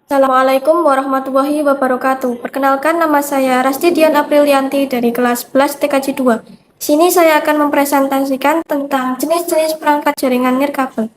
Assalamualaikum warahmatullahi wabarakatuh. Perkenalkan, nama saya Rasti Dian Aprilianti dari kelas 11 TKJ 2. Di sini saya akan mempresentasikan tentang jenis-jenis perangkat jaringan nirkabel.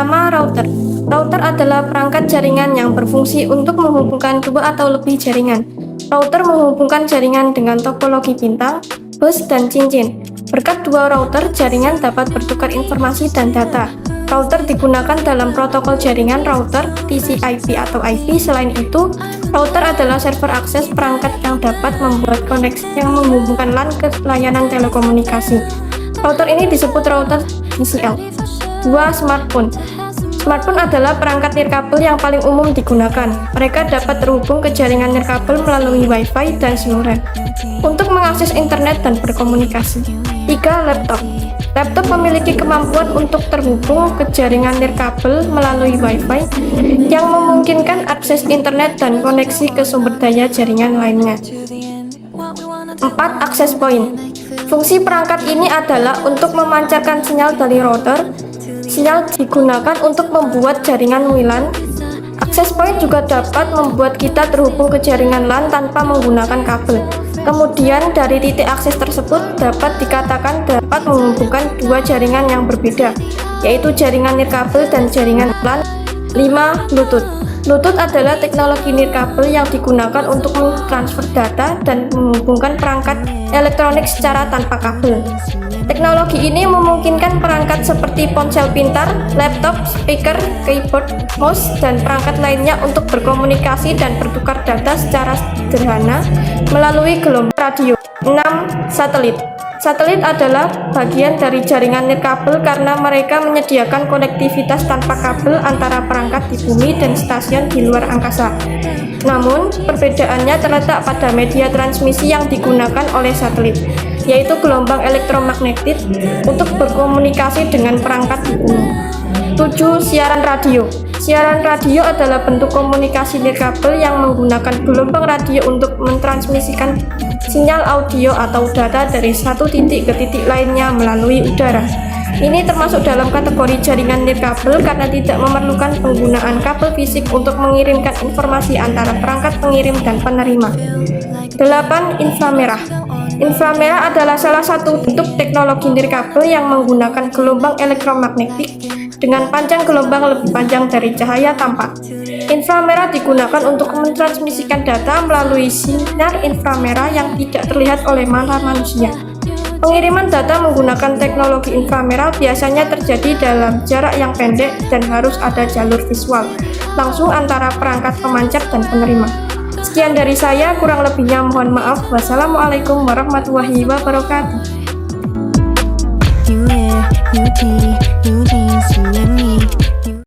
Pertama, router. Router adalah perangkat jaringan yang berfungsi untuk menghubungkan dua atau lebih jaringan. Router menghubungkan jaringan dengan topologi bintang, bus, dan cincin. Berkat dua router, jaringan dapat bertukar informasi dan data. Router digunakan dalam protokol jaringan router, TCP/IP atau IP. Selain itu, router adalah server akses perangkat yang dapat membuat koneksi yang menghubungkan LAN ke layanan telekomunikasi. Router ini disebut router DCL. 2. Smartphone. Smartphone adalah perangkat nirkabel yang paling umum digunakan. Mereka dapat terhubung ke jaringan nirkabel melalui Wi-Fi dan seluler untuk mengakses internet dan berkomunikasi. 3. Laptop. Laptop memiliki kemampuan untuk terhubung ke jaringan nirkabel melalui Wi-Fi yang memungkinkan akses internet dan koneksi ke sumber daya jaringan lainnya. 4. Access point. Fungsi perangkat ini adalah untuk memancarkan sinyal dari router. Sinyal digunakan untuk membuat jaringan WLAN. Access point juga dapat membuat kita terhubung ke jaringan LAN tanpa menggunakan kabel. Kemudian dari titik akses tersebut dapat dikatakan dapat menghubungkan dua jaringan yang berbeda, yaitu jaringan nirkabel dan jaringan LAN. 5. Bluetooth. Bluetooth adalah teknologi nirkabel yang digunakan untuk mentransfer data dan menghubungkan perangkat elektronik secara tanpa kabel. Teknologi ini memungkinkan perangkat seperti ponsel pintar, laptop, speaker, keyboard, mouse, dan perangkat lainnya untuk berkomunikasi dan bertukar data secara sederhana melalui gelombang radio. 6. Satelit. Satelit adalah bagian dari jaringan nirkabel karena mereka menyediakan konektivitas tanpa kabel antara perangkat di bumi dan stasiun di luar angkasa. Namun, perbedaannya terletak pada media transmisi yang digunakan oleh satelit, yaitu gelombang elektromagnetik untuk berkomunikasi dengan perangkat di bumi. 7. Siaran radio. Siaran radio adalah bentuk komunikasi nirkabel yang menggunakan gelombang radio untuk mentransmisikan sinyal audio atau data dari satu titik ke titik lainnya melalui udara. Ini termasuk dalam kategori jaringan nirkabel karena tidak memerlukan penggunaan kabel fisik untuk mengirimkan informasi antara perangkat pengirim dan penerima. 8. Inframerah. Inframerah adalah salah satu bentuk teknologi nirkabel yang menggunakan gelombang elektromagnetik dengan panjang gelombang lebih panjang dari cahaya tampak. Inframerah digunakan untuk mentransmisikan data melalui sinar inframerah yang tidak terlihat oleh mata manusia. Pengiriman data menggunakan teknologi inframerah biasanya terjadi dalam jarak yang pendek dan harus ada jalur visual langsung antara perangkat pemancar dan penerima. Sekian dari saya, kurang lebihnya mohon maaf. Wassalamualaikum warahmatullahi wabarakatuh.